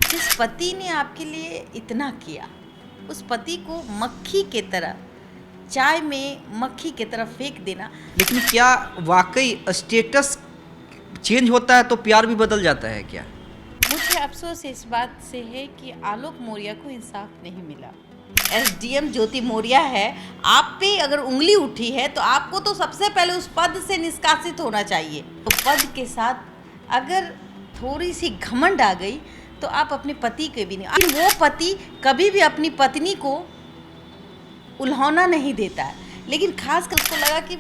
जिस पति ने आपके लिए इतना किया, उस पति को मक्खी की तरह, चाय में मक्खी की तरह फेंक देना। लेकिन क्या वाकई स्टेटस चेंज होता है तो प्यार भी बदल जाता है क्या? मुझे अफसोस इस बात से है कि आलोक मौर्य को इंसाफ नहीं मिला। एसडीएम ज्योति मौर्य है, आप पे अगर उंगली उठी है तो आपको तो सबसे पहले उस पद से निष्कासित होना चाहिए। तो पद के साथ अगर थोड़ी सी घमंड आ गई तो आप अपने पति के भी नहीं, वो पति कभी भी अपनी पत्नी को उल्हाना नहीं देता है, लेकिन खास कर उसको लगा कि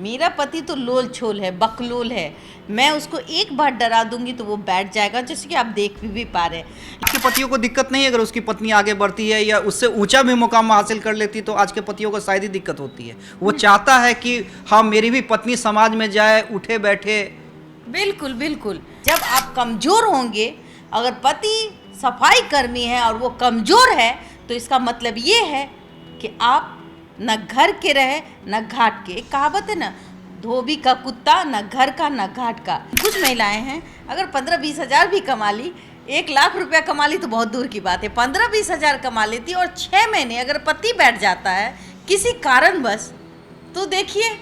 मेरा पति तो लोल छोल है, बकलोल है, मैं उसको एक बार डरा दूंगी तो वो बैठ जाएगा, जैसे कि आप देख भी पा रहे हैं। आज के पतियों को दिक्कत नहीं है अगर उसकी पत्नी आगे बढ़ती है या उससे ऊंचा भी मुकाम हासिल कर लेती, तो आज के पतियों को शायद ही दिक्कत होती है। वो चाहता है कि हाँ मेरी भी पत्नी समाज में जाए, उठे बैठे। बिल्कुल बिल्कुल। जब आप कमज़ोर होंगे, अगर पति सफाई कर्मी है और वो कमज़ोर है, तो इसका मतलब ये है कि आप न घर के रहे न घाट के। एक कहावत है ना, धोबी का कुत्ता, न घर का न घाट का। कुछ महिलाएं हैं, अगर 15-20 हज़ार भी कमा ली, 1 लाख रुपया कमा ली तो बहुत दूर की बात है, 15-20 हज़ार कमा लेती और 6 महीने अगर पति बैठ जाता है किसी कारणवश, तो देखिए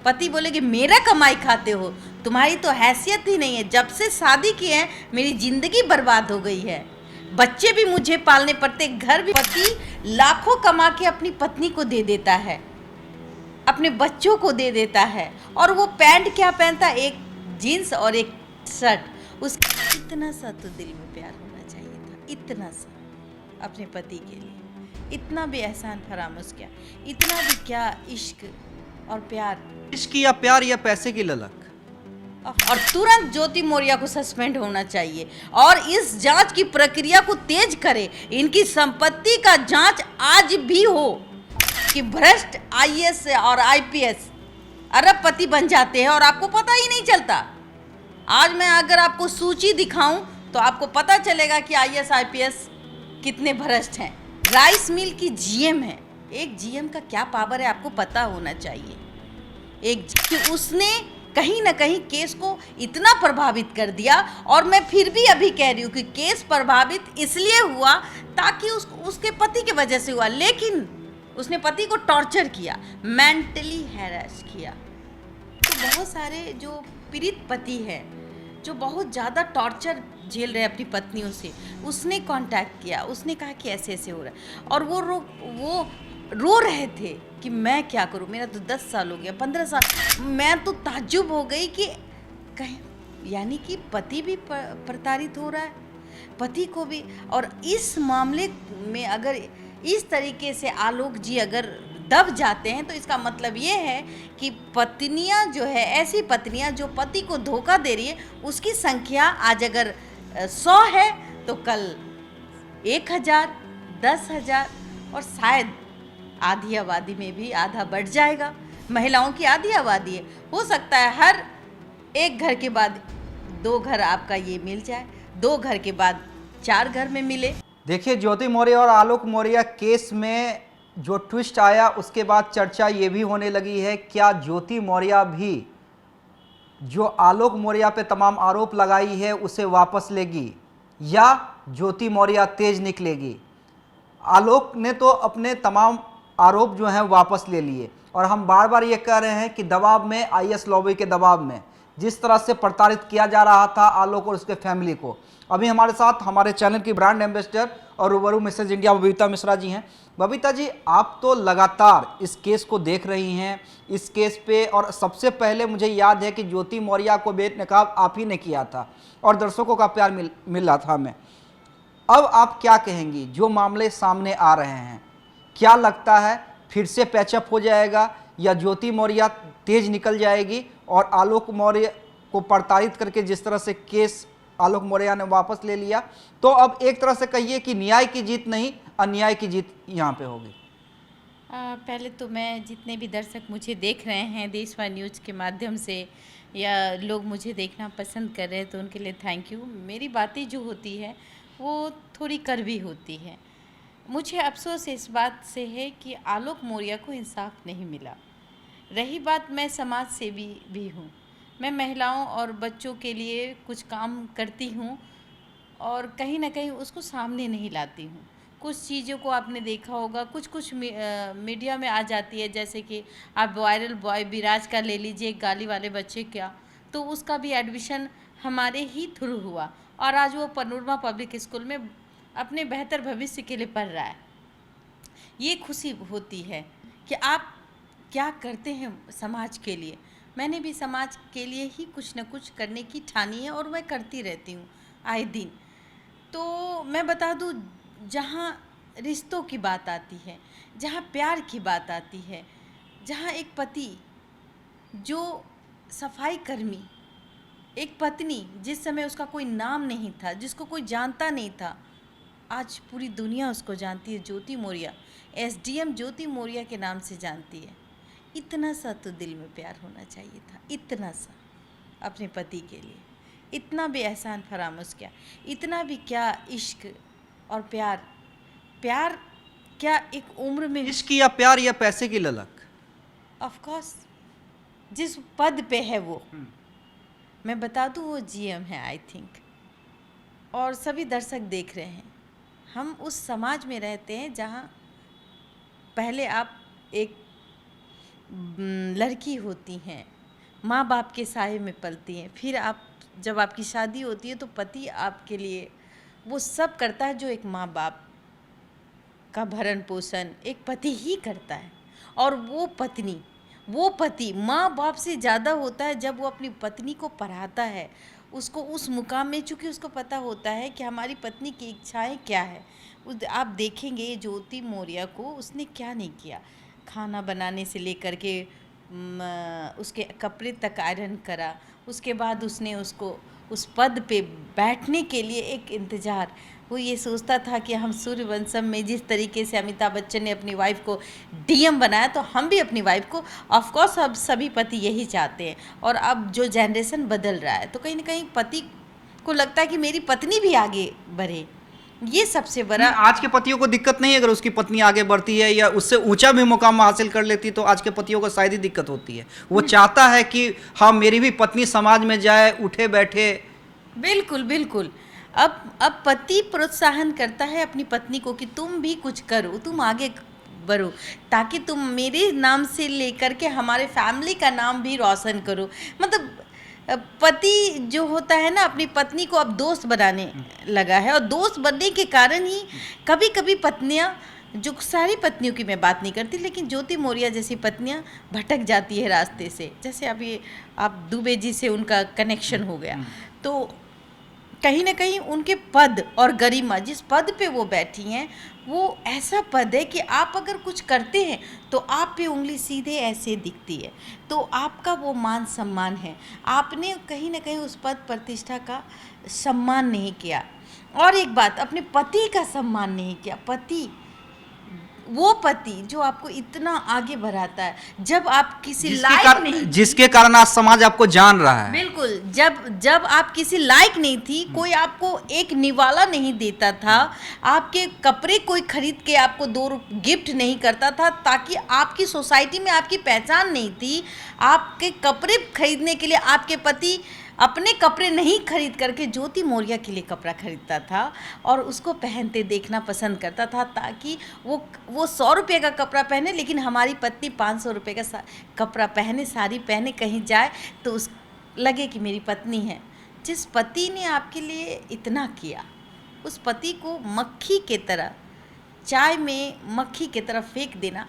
पति बोलेगे मेरा कमाई खाते हो, तुम्हारी तो हैसियत ही नहीं है, जब से शादी की है मेरी ज़िंदगी बर्बाद हो गई है, बच्चे भी मुझे पालने पड़ते, घर भी। पति लाखों कमा के अपनी पत्नी को दे देता है, अपने बच्चों को दे देता है, और वो पैंट क्या पहनता है, एक जीन्स और एक शर्ट। उस इतना सा तो दिल में प्यार होना चाहिए था, इतना सा अपने पति के लिए। इतना भी एहसान फरामोश क्या, इतना भी क्या इश्क और प्यार। इश्क या प्यार या पैसे की ललक। और तुरंत ज्योति मौर्य को सस्पेंड होना चाहिए और इस जांच की प्रक्रिया को तेज करे। इनकी संपत्ति का जांच आज भी हो कि भ्रष्ट आईएएस और आईपीएस अरबपति बन जाते हैं और आपको पता ही नहीं चलता। आज मैं अगर आपको सूची दिखाऊं तो आपको पता चलेगा कि आईएएस आईपीएस कितने भ्रष्ट हैं। राइस मिल की जीएम है, एक जीएम का क्या पावर है आपको पता होना चाहिए। एक कि उसने कहीं ना कहीं केस को इतना प्रभावित कर दिया, और मैं फिर भी अभी कह रही हूँ कि केस प्रभावित इसलिए हुआ ताकि उसके पति की वजह से हुआ, लेकिन उसने पति को टॉर्चर किया, मेंटली हैरेस किया। तो बहुत सारे जो पीड़ित पति हैं, जो बहुत ज़्यादा टॉर्चर झेल रहे हैं अपनी पत्नियों से, उसने कांटेक्ट किया, उसने कहा कि ऐसे ऐसे हो रहा है, और वो रो रहे थे कि मैं क्या करूं, मेरा तो 10 साल हो गया, 15 साल। मैं तो ताज्जुब हो गई कि कहीं, यानी कि पति भी प्रताड़ित हो रहा है, पति को भी। और इस मामले में अगर इस तरीके से आलोक जी अगर दब जाते हैं तो इसका मतलब ये है कि पत्नियां जो है, ऐसी पत्नियां जो पति को धोखा दे रही है, उसकी संख्या आज अगर 100 है तो कल 1000, 10,000 और शायद आधी आबादी में भी आधा बढ़ जाएगा। महिलाओं की आधी आबादी है, हो सकता है हर एक घर के बाद 2 घर आपका ये मिल जाए, 2 घर के बाद 4 घर में मिले। देखिए, ज्योति मौर्य और आलोक मौर्य केस में जो ट्विस्ट आया उसके बाद चर्चा ये भी होने लगी है, क्या ज्योति मौर्य भी जो आलोक मौर्य पे तमाम आरोप लगाई है उसे वापस लेगी या ज्योति मौर्य तेज निकलेगी। आलोक ने तो अपने तमाम आरोप जो हैं वापस ले लिए, और हम बार बार ये कह रहे हैं कि दबाव में, आईएएस लॉबी के दबाव में जिस तरह से प्रताड़ित किया जा रहा था आलोक और उसके फैमिली को। अभी हमारे साथ हमारे चैनल की ब्रांड एम्बेसडर और रूबरू मिसेज इंडिया बबीता मिश्रा जी हैं। बबीता जी, आप तो लगातार इस केस को देख रही हैं, इस केस पे, और सबसे पहले मुझे याद है कि ज्योति मौर्य को बेनकाब आप ही ने किया था और दर्शकों का प्यार मिल रहा था हमें। अब आप क्या कहेंगी, जो मामले सामने आ रहे हैं, क्या लगता है फिर से पैचअप हो जाएगा या ज्योति मौर्य तेज निकल जाएगी और आलोक मौर्य को प्रताड़ित करके जिस तरह से केस आलोक मौर्य ने वापस ले लिया, तो अब एक तरह से कहिए कि न्याय की जीत नहीं अन्याय की जीत यहाँ पे होगी? पहले तो मैं, जितने भी दर्शक मुझे देख रहे हैं देशवा न्यूज़ के माध्यम से, या लोग मुझे देखना पसंद कर रहे हैं, तो उनके लिए थैंक यू। मेरी बातें जो होती है वो थोड़ी कड़वी होती है। मुझे अफसोस इस बात से है कि आलोक मौर्य को इंसाफ नहीं मिला। रही बात, मैं समाज सेवी भी हूँ, मैं महिलाओं और बच्चों के लिए कुछ काम करती हूँ और कहीं ना कहीं उसको सामने नहीं लाती हूँ। कुछ चीज़ों को आपने देखा होगा, कुछ मीडिया में आ जाती है, जैसे कि आप वायरल बॉय विराज का ले लीजिए, गाली वाले बच्चे का, तो उसका भी एडमिशन हमारे ही थ्रू हुआ और आज वो पनोरमा पब्लिक स्कूल में अपने बेहतर भविष्य के लिए पढ़ रहा है। ये खुशी होती है कि आप क्या करते हैं समाज के लिए। मैंने भी समाज के लिए ही कुछ न कुछ करने की ठानी है और मैं करती रहती हूँ आए दिन। तो मैं बता दूँ, जहाँ रिश्तों की बात आती है, जहाँ प्यार की बात आती है, जहाँ एक पति जो सफाई कर्मी, एक पत्नी जिस समय उसका कोई नाम नहीं था, जिसको कोई जानता नहीं था, आज पूरी दुनिया उसको जानती है। ज्योति मौर्य, एसडीएम ज्योति मौर्य के नाम से जानती है। इतना सा तो दिल में प्यार होना चाहिए था, इतना सा अपने पति के लिए, इतना भी एहसान फरामोश क्या, इतना भी क्या इश्क और प्यार। प्यार क्या एक उम्र में, इश्क या प्यार या पैसे की ललक, ऑफ कोर्स जिस पद पे है वो, मैं बता दूं वो जीएम है आई थिंक, और सभी दर्शक देख रहे हैं। हम उस समाज में रहते हैं जहाँ पहले आप एक लड़की होती हैं, माँ बाप के साए में पलती हैं, फिर आप जब आपकी शादी होती है तो पति आपके लिए वो सब करता है जो एक माँ बाप का भरण पोषण एक पति ही करता है। और वो पति माँ बाप से ज़्यादा होता है जब वो अपनी पत्नी को पढ़ाता है, उसको उस मुकाम में, चूँकि उसको पता होता है कि हमारी पत्नी की इच्छाएं क्या है। आप देखेंगे ज्योति मौर्य को उसने क्या नहीं किया, खाना बनाने से लेकर के उसके कपड़े तक आयरन करा, उसके बाद उसने उसको उस पद पे बैठने के लिए एक इंतज़ार, वो ये सोचता था कि हम सूर्यवंशम में जिस तरीके से अमिताभ बच्चन ने अपनी वाइफ को डीएम बनाया तो हम भी अपनी वाइफ को, ऑफ कोर्स अब सभी पति यही चाहते हैं। और अब जो जनरेशन बदल रहा है तो कहीं ना कहीं पति को लगता है कि मेरी पत्नी भी आगे बढ़े। ये सबसे बड़ा, आज के पतियों को दिक्कत नहीं है अगर उसकी पत्नी आगे बढ़ती है या उससे ऊंचा भी मुकाम हासिल कर लेती, तो आज के पतियों को शायद ही दिक्कत होती है। वो चाहता है कि हाँ मेरी भी पत्नी समाज में जाए, उठे बैठे। बिल्कुल बिल्कुल। अब पति प्रोत्साहन करता है अपनी पत्नी को कि तुम भी कुछ करो, तुम आगे बढ़ो, ताकि तुम मेरे नाम से लेकर के हमारे फैमिली का नाम भी रोशन करो। मतलब पति जो होता है ना, अपनी पत्नी को अब दोस्त बनाने लगा है, और दोस्त बनने के कारण ही कभी कभी पत्नियां, जो सारी पत्नियों की मैं बात नहीं करती, लेकिन ज्योति मौर्य जैसी पत्नियां भटक जाती है रास्ते से। जैसे अभी आप दुबे जी से उनका कनेक्शन हो गया, तो कहीं ना कहीं उनके पद और गरिमा, जिस पद पे वो बैठी हैं, वो ऐसा पद है कि आप अगर कुछ करते हैं तो आप पे उंगली सीधे ऐसे दिखती है, तो आपका वो मान सम्मान है। आपने कहीं ना कहीं उस पद प्रतिष्ठा का सम्मान नहीं किया। और एक बात, अपने पति का सम्मान नहीं किया। वो पति जो आपको इतना आगे बढ़ाता है, जब आप किसी लायक नहीं, जिसके कारण आज समाज आपको जान रहा है। बिल्कुल, जब आप किसी लायक नहीं थी, कोई आपको एक निवाला नहीं देता था, आपके कपड़े कोई खरीद के आपको 2 गिफ्ट नहीं करता था, ताकि आपकी सोसाइटी में आपकी पहचान नहीं थी, आपके कपड़े खरीदने के लिए आपके पति अपने कपड़े नहीं खरीद करके ज्योति मौर्य के लिए कपड़ा खरीदता था और उसको पहनते देखना पसंद करता था, ताकि वो 100 रुपये का कपड़ा पहने, लेकिन हमारी पत्नी 500 रुपये का कपड़ा पहने, साड़ी पहने कहीं जाए तो उस लगे कि मेरी पत्नी है। जिस पति ने आपके लिए इतना किया, उस पति को मक्खी के तरह, चाय में मक्खी की तरह फेंक देना,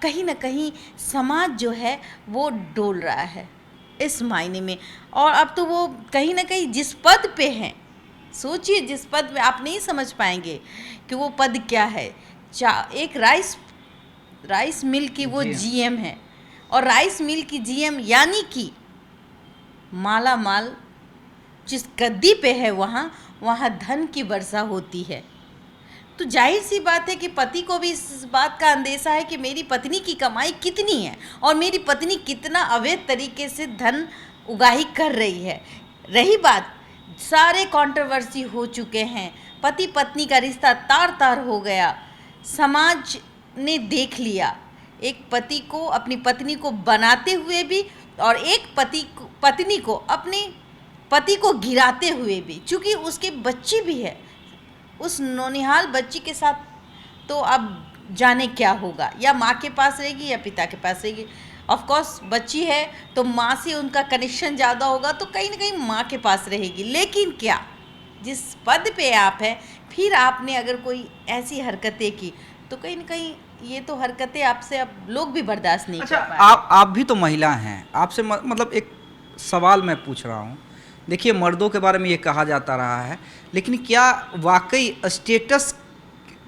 कहीं ना कहीं समाज जो है वो डोल रहा है इस मायने में। और अब तो वो कहीं ना कहीं जिस पद पे हैं, सोचिए जिस पद में, आप नहीं समझ पाएंगे कि वो पद क्या है। एक राइस मिल की वो जीएम है, और राइस मिल की जीएम यानी कि माला माल जिस गद्दी पे है वहाँ धन की वर्षा होती है। तो जाहिर सी बात है कि पति को भी इस बात का अंदेशा है कि मेरी पत्नी की कमाई कितनी है और मेरी पत्नी कितना अवैध तरीके से धन उगाही कर रही है। रही बात, सारे कंट्रोवर्सी हो चुके हैं, पति पत्नी का रिश्ता तार तार हो गया, समाज ने देख लिया एक पति को अपनी पत्नी को बनाते हुए भी, और एक पत्नी को अपनी पति को गिराते हुए भी, चूंकि उसकी बच्ची भी है, उस नौनिहाल बच्ची के साथ तो अब जाने क्या होगा, या माँ के पास रहेगी या पिता के पास रहेगी। ऑफ कोर्स बच्ची है तो माँ से उनका कनेक्शन ज़्यादा होगा, तो कहीं ना कहीं माँ के पास रहेगी। लेकिन क्या जिस पद पे आप हैं, फिर आपने अगर कोई ऐसी हरकतें की तो कहीं ना कहीं ये तो हरकतें आपसे अब लोग भी बर्दाश्त नहीं अच्छा, कर पाएंगे। आप भी तो महिला हैं, आपसे मतलब एक सवाल मैं पूछ रहा हूँ। देखिए, मर्दों के बारे में ये कहा जाता रहा है, लेकिन क्या वाकई स्टेटस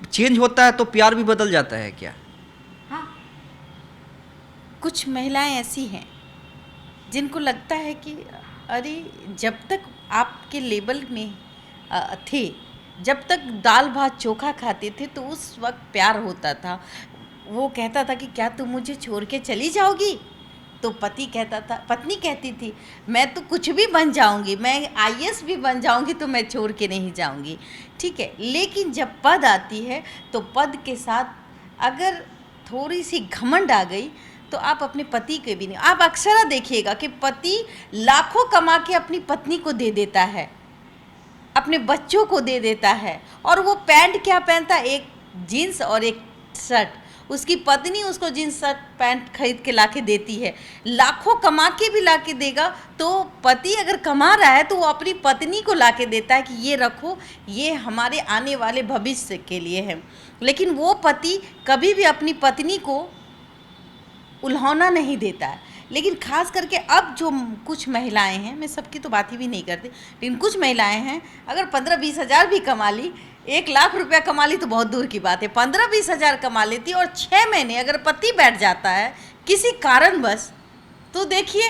चेंज होता है तो प्यार भी बदल जाता है क्या? हाँ, कुछ महिलाएं ऐसी हैं जिनको लगता है कि अरे जब तक आपके लेवल में थे, जब तक दाल भात चोखा खाते थे तो उस वक्त प्यार होता था। वो कहता था कि क्या तुम मुझे छोड़ के चली जाओगी, तो पति कहता था, पत्नी कहती थी मैं तो कुछ भी बन जाऊंगी, मैं आईएएस भी बन जाऊंगी, तो मैं छोड़ के नहीं जाऊंगी। ठीक है, लेकिन जब पद आती है तो पद के साथ अगर थोड़ी सी घमंड आ गई तो आप अपने पति के भी नहीं। आप अक्सर देखिएगा कि पति लाखों कमा के अपनी पत्नी को दे देता है, अपने बच्चों को दे देता है, और वो पैंट क्या पहनता है, एक जीन्स और एक शर्ट। उसकी पत्नी उसको जीन्स शर्ट पैंट खरीद के लाके देती है, लाखों कमा के भी लाके देगा। तो पति अगर कमा रहा है तो वो अपनी पत्नी को लाके देता है कि ये रखो, ये हमारे आने वाले भविष्य के लिए है। लेकिन वो पति कभी भी अपनी पत्नी को उल्हाना नहीं देता है। लेकिन खास करके अब जो कुछ महिलाएं हैं, मैं सबकी तो बात ही भी नहीं करती, लेकिन कुछ महिलाएं हैं अगर 15-20 हज़ार भी कमा ली, 1 लाख रुपया कमा ली तो बहुत दूर की बात है, 15-20 हज़ार कमा लेती, और 6 महीने अगर पति बैठ जाता है किसी कारणवश, तो देखिए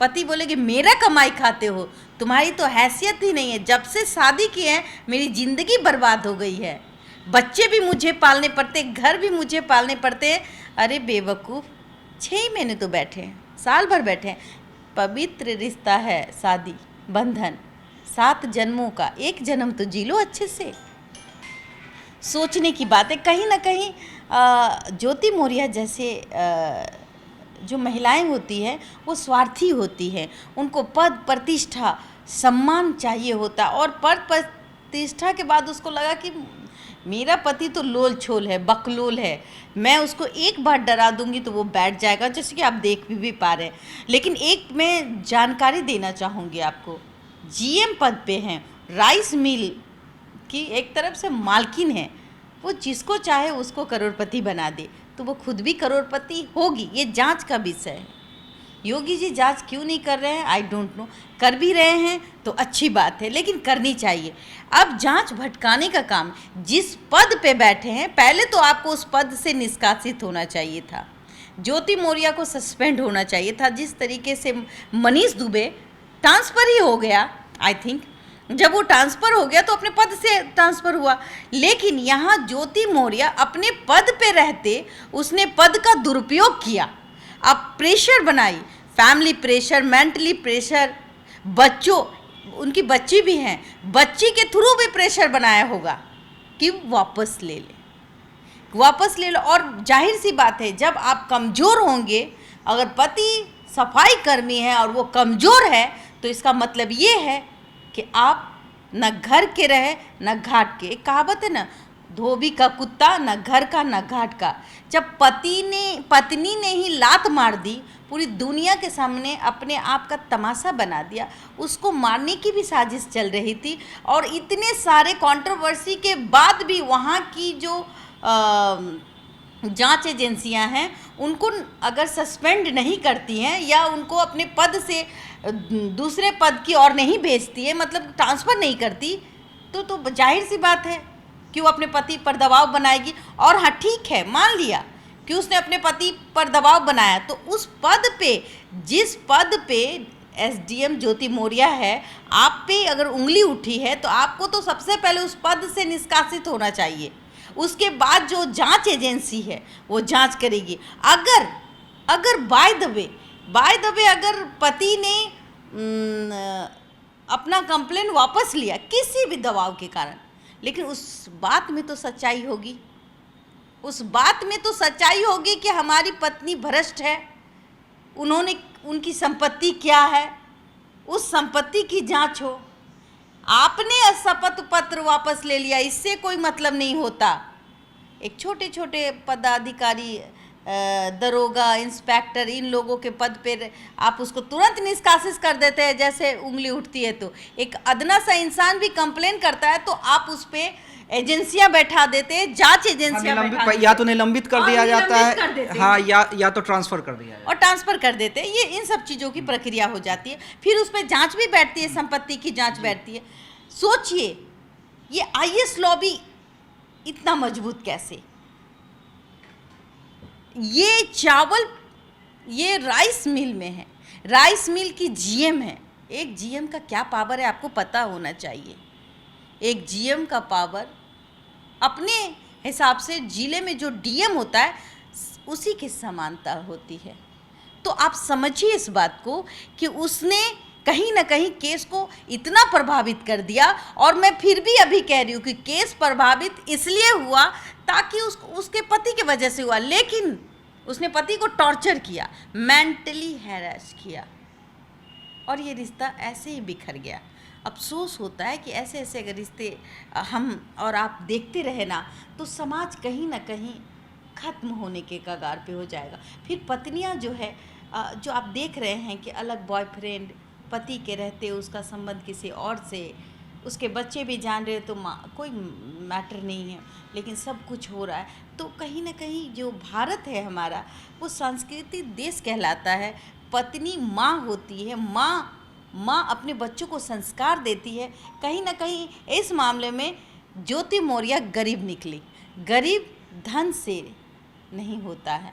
पति बोलेगे मेरा कमाई खाते हो, तुम्हारी तो हैसियत ही नहीं है, जब से शादी की है मेरी ज़िंदगी बर्बाद हो गई है, बच्चे भी मुझे पालने पड़ते, घर भी मुझे पालने पड़ते हैं। अरे बेवकूफ़, 6 महीने तो बैठे हैं, साल भर बैठे हैं। पवित्र रिश्ता है शादी, बंधन 7 जन्मों का, 1 जन्म तो जी लो अच्छे से। सोचने की बात है। कहीं ना कहीं ज्योति मौर्य जैसे जो महिलाएं होती हैं वो स्वार्थी होती हैं, उनको पद प्रतिष्ठा सम्मान चाहिए होता, और पद प्रतिष्ठा के बाद उसको लगा कि मेरा पति तो लोल छोल है, बकलोल है, मैं उसको एक बार डरा दूंगी तो वो बैठ जाएगा, जैसे कि आप देख भी पा रहे हैं। लेकिन एक मैं जानकारी देना चाहूँगी आपको, जीएम पद पे हैं, राइस मिल की एक तरफ से मालकिन है, वो जिसको चाहे उसको करोड़पति बना दे तो वो खुद भी करोड़पति होगी। ये जांच का विषय है। योगी जी जांच क्यों नहीं कर रहे हैं, आई डोंट नो। कर भी रहे हैं तो अच्छी बात है, लेकिन करनी चाहिए। अब जांच भटकाने का काम, जिस पद पे बैठे हैं पहले तो आपको उस पद से निष्कासित होना चाहिए था, ज्योति मौर्य को सस्पेंड होना चाहिए था। जिस तरीके से मनीष दुबे ट्रांसफ़र ही हो गया, आई थिंक जब वो ट्रांसफ़र हो गया तो अपने पद से ट्रांसफ़र हुआ, लेकिन यहाँ ज्योति मौर्य अपने पद पे रहते उसने पद का दुरुपयोग किया। अब प्रेशर बनाई, फैमिली प्रेशर, मेंटली प्रेशर, बच्चों, उनकी बच्ची भी हैं, बच्ची के थ्रू भी प्रेशर बनाया होगा कि वापस ले ले, वापस ले लो। और जाहिर सी बात है जब आप कमज़ोर होंगे, अगर पति सफाई कर्मी है और वो कमज़ोर है तो इसका मतलब ये है कि आप न घर के रहे न घाट के। एक कहावत है ना, धोबी का कुत्ता न घर का न घाट का। जब पत्नी ने ही लात मार दी, पूरी दुनिया के सामने अपने आप का तमाशा बना दिया, उसको मारने की भी साजिश चल रही थी, और इतने सारे कंट्रोवर्सी के बाद भी वहाँ की जो जांच एजेंसियां हैं उनको अगर सस्पेंड नहीं करती हैं या उनको अपने पद से दूसरे पद की ओर नहीं भेजती है, मतलब ट्रांसफ़र नहीं करती, तो जाहिर सी बात है कि वो अपने पति पर दबाव बनाएगी। और हाँ ठीक है, मान लिया कि उसने अपने पति पर दबाव बनाया, तो उस पद पे, जिस पद पे एसडीएम ज्योति मौर्य है, आप पे अगर उंगली उठी है तो आपको तो सबसे पहले उस पद से निष्कासित होना चाहिए। उसके बाद जो जांच एजेंसी है वो जांच करेगी। अगर बाय द वे अगर पति ने अपना कंप्लेन वापस लिया किसी भी दबाव के कारण, लेकिन उस बात में तो सच्चाई होगी, उस बात में तो सच्चाई होगी कि हमारी पत्नी भ्रष्ट है, उनकी संपत्ति क्या है, उस संपत्ति की जांच हो। आपने शपथ पत्र वापस ले लिया, इससे कोई मतलब नहीं होता। एक छोटे छोटे पदाधिकारी, दरोगा, इंस्पेक्टर, इन लोगों के पद पे आप उसको तुरंत निष्कासित कर देते हैं जैसे उंगली उठती है। तो एक अदना सा इंसान भी कंप्लेन करता है तो आप उस पे एजेंसियां बैठा देते हैं, जांच एजेंसियां बैठा या तो निलंबित कर दिया जाता कर देते है, हैं। हाँ, या तो ट्रांसफर कर दिया जाता और ट्रांसफर कर देते हैं। ये इन सब चीज़ों की प्रक्रिया हो जाती है। फिर उस पर जांच भी बैठती है, संपत्ति की जांच बैठती है। सोचिए ये आईएएस लॉबी इतना मजबूत कैसे। ये चावल, ये राइस मिल में है, राइस मिल की जीएम है। एक जीएम का क्या पावर है आपको पता होना चाहिए। एक जीएम का पावर अपने हिसाब से जिले में जो डीएम होता है उसी के समानता होती है। तो आप समझिए इस बात को कि उसने कहीं ना कहीं केस को इतना प्रभावित कर दिया। और मैं फिर भी अभी कह रही हूँ कि केस प्रभावित इसलिए हुआ ताकि उसके पति की वजह से हुआ, लेकिन उसने पति को टॉर्चर किया, मेंटली हैरेस किया और ये रिश्ता ऐसे ही बिखर गया। अफसोस होता है कि ऐसे ऐसे अगर रिश्ते हम और आप देखते रहे ना तो समाज कहीं ना कहीं ख़त्म होने के कगार पे हो जाएगा। फिर पत्नियां जो है, जो आप देख रहे हैं कि अलग बॉयफ्रेंड पति के रहते उसका संबंध किसी और से, उसके बच्चे भी जान रहे तो कोई मैटर नहीं है, लेकिन सब कुछ हो रहा है। तो कहीं ना कहीं जो भारत है हमारा, वो सांस्कृतिक देश कहलाता है। पत्नी माँ होती है, माँ अपने बच्चों को संस्कार देती है। कहीं ना कहीं इस मामले में ज्योति मौर्य गरीब निकली। गरीब धन से नहीं होता है,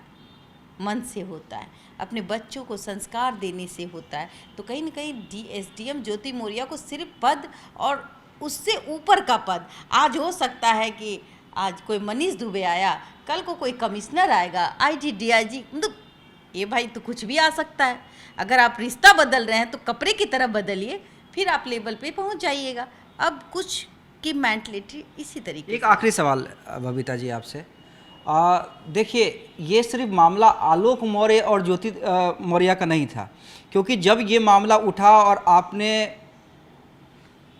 मन से होता है, अपने बच्चों को संस्कार देने से होता है। तो कहीं ना कहीं एसडीएम ज्योति मौर्य को सिर्फ पद और उससे ऊपर का पद, आज हो सकता है कि आज कोई मनीष दुबे आया, कल को कोई कमिश्नर आएगा, आईजी डीआईजी, मतलब ये भाई तो कुछ भी आ सकता है। अगर आप रिश्ता बदल रहे हैं तो कपड़े की तरह बदलिए, फिर आप लेवल पे पहुंच जाइएगा। अब कुछ की मेंटलिटी इसी तरीके। एक आखिरी सवाल बबीता जी आपसे, देखिए ये सिर्फ मामला आलोक मौर्य और ज्योति मौर्य का नहीं था, क्योंकि जब ये मामला उठा और आपने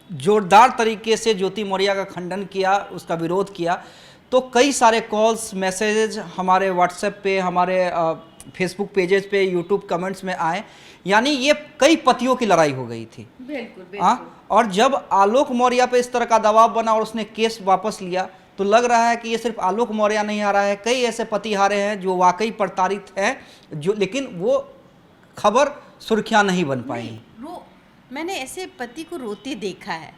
जोरदार तरीके से ज्योति मौर्य का खंडन किया, उसका विरोध किया, तो कई सारे कॉल्स, मैसेजेस हमारे व्हाट्सएप पे, हमारे फेसबुक पेजेस पे, यूट्यूब कमेंट्स में आए। यानी ये कई पतियों की लड़ाई हो गई थी। बिल्कुल। और जब आलोक मौर्य पे इस तरह का दबाव बना और उसने केस वापस लिया, तो लग रहा है कि ये सिर्फ आलोक मौर्य नहीं हारा है, कई ऐसे पति हारे हैं जो वाकई प्रताड़ित हैं, जो लेकिन वो खबर सुर्खियां नहीं बन पाई। मैंने ऐसे पति को रोते देखा है।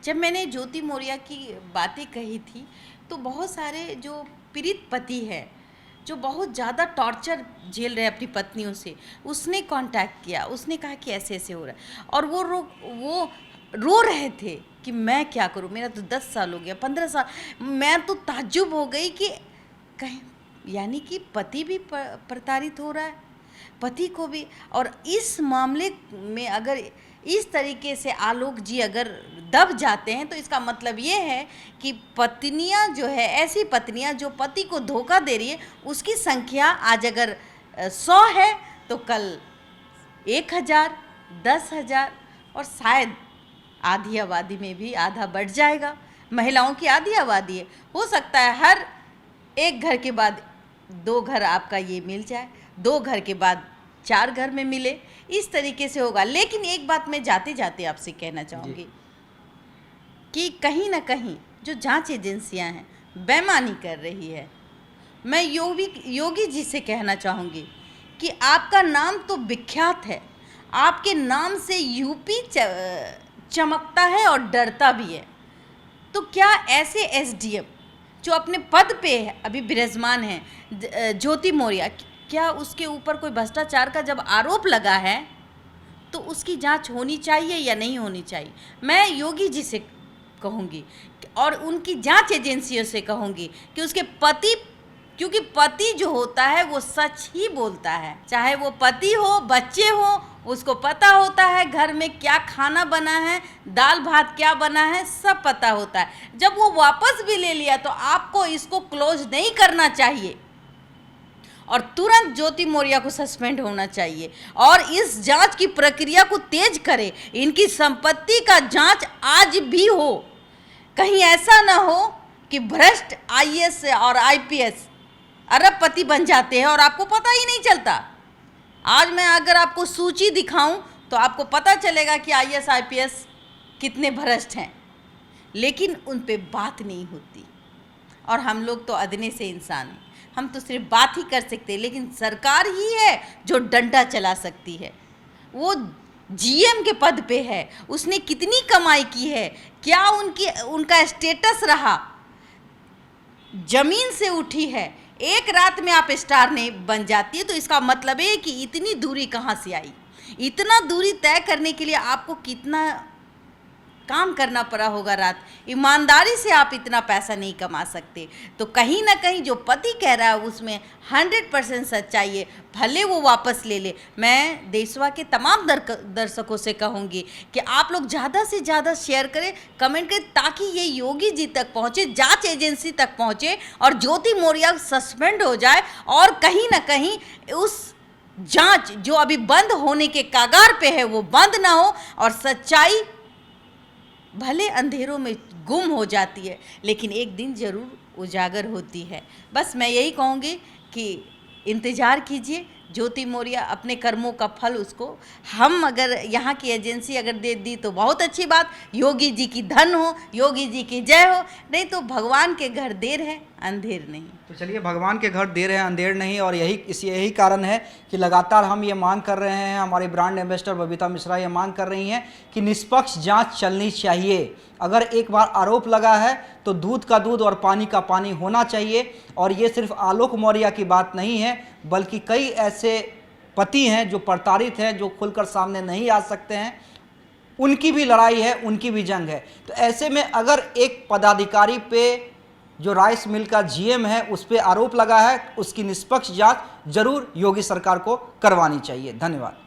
जब मैंने ज्योति मौर्य की बातें कही थी तो बहुत सारे जो पीड़ित पति है, जो बहुत ज़्यादा टॉर्चर झेल रहे हैं अपनी पत्नियों से, उसने कांटेक्ट किया, उसने कहा कि ऐसे ऐसे हो रहा है। और वो रो रहे थे कि मैं क्या करूं, मेरा तो 10 साल हो गया, 15 साल। मैं तो ताज्जुब हो गई कि कहीं यानी कि पति भी प्रताड़ित हो रहा है, पति को भी। और इस मामले में अगर इस तरीके से आलोक जी अगर दब जाते हैं तो इसका मतलब ये है कि पत्नियां जो है, ऐसी पत्नियां जो पति को धोखा दे रही है, उसकी संख्या आज अगर 100 है तो कल 1000, 10,000 और शायद आधी आबादी में भी आधा बढ़ जाएगा। महिलाओं की आधी आबादी है, हो सकता है हर एक घर के बाद 2 घर आपका ये मिल जाए, 2 घर के बाद 4 घर में मिले, इस तरीके से होगा। लेकिन एक बात मैं जाते जाते आपसे कहना चाहूँगी कि कहीं ना कहीं जो जांच एजेंसियां हैं बेईमानी कर रही है। मैं योगी जी से कहना चाहूँगी कि आपका नाम तो विख्यात है, आपके नाम से यूपी चमकता है और डरता भी है। तो क्या ऐसे एसडीएम जो अपने पद पे अभी विराजमान हैं, ज्योति मौर्य, क्या उसके ऊपर कोई भ्रष्टाचार का जब आरोप लगा है तो उसकी जांच होनी चाहिए या नहीं होनी चाहिए? मैं योगी जी से कहूँगी और उनकी जांच एजेंसियों से कहूँगी कि उसके पति, क्योंकि पति जो होता है वो सच ही बोलता है, चाहे वो पति हो, बच्चे हो, उसको पता होता है घर में क्या खाना बना है, दाल भात क्या बना है, सब पता होता है। जब वो वापस भी ले लिया तो आपको इसको क्लोज नहीं करना चाहिए और तुरंत ज्योति मौर्य को सस्पेंड होना चाहिए और इस जांच की प्रक्रिया को तेज करे। इनकी संपत्ति का जांच आज भी हो। कहीं ऐसा ना हो कि भ्रष्ट आईएएस और आईपीएस अरबपति बन जाते हैं और आपको पता ही नहीं चलता। आज मैं अगर आपको सूची दिखाऊं तो आपको पता चलेगा कि आईएएस आईपीएस कितने भ्रष्ट हैं, लेकिन उन पे बात नहीं होती। और हम लोग तो अदने से इंसान हैं, हम तो सिर्फ बात ही कर सकते हैं, लेकिन सरकार ही है जो डंडा चला सकती है। वो जीएम के पद पे है, उसने कितनी कमाई की है, क्या उनका स्टेटस रहा, जमीन से उठी है। एक रात में आप स्टार नहीं बन जाती है, तो इसका मतलब है कि इतनी दूरी कहाँ से आई। इतना दूरी तय करने के लिए आपको कितना काम करना पड़ा होगा रात। ईमानदारी से आप इतना पैसा नहीं कमा सकते। तो कहीं ना कहीं जो पति कह रहा है उसमें 100% सच्चाई है, भले वो वापस ले ले। मैं देशवा के तमाम दर्शकों से कहूँगी कि आप लोग ज़्यादा से ज़्यादा शेयर करें, कमेंट करें, ताकि ये योगी जी तक पहुँचे, जांच एजेंसी तक पहुँचे और ज्योति मौर्य सस्पेंड हो जाए और कहीं ना कहीं उस जांच जो अभी बंद होने के कगार पे है वो बंद ना हो और सच्चाई भले अंधेरों में गुम हो जाती है, लेकिन एक दिन ज़रूर उजागर होती है। बस मैं यही कहूँगी कि इंतज़ार कीजिए, ज्योति मौर्य अपने कर्मों का फल उसको, हम अगर यहाँ की एजेंसी अगर दे दी तो बहुत अच्छी बात। योगी जी की धन हो, योगी जी की जय हो, नहीं तो भगवान के घर देर है अंधेर नहीं। तो चलिए, भगवान के घर देर है अंधेर नहीं, और यही कारण है कि लगातार हम ये मांग कर रहे हैं, हमारे ब्रांड एम्बेसडर बबीता मिश्रा ये मांग कर रही हैं कि निष्पक्ष जांच चलनी चाहिए। अगर एक बार आरोप लगा है तो दूध का दूध और पानी का पानी होना चाहिए। और ये सिर्फ आलोक मौर्य की बात नहीं है, बल्कि कई ऐसे पति हैं जो प्रताड़ित हैं, जो खुलकर सामने नहीं आ सकते हैं, उनकी भी लड़ाई है, उनकी भी जंग है। तो ऐसे में अगर एक पदाधिकारी पे, जो राइस मिल का जीएम है, उस पर आरोप लगा है, उसकी निष्पक्ष जांच जरूर योगी सरकार को करवानी चाहिए। धन्यवाद।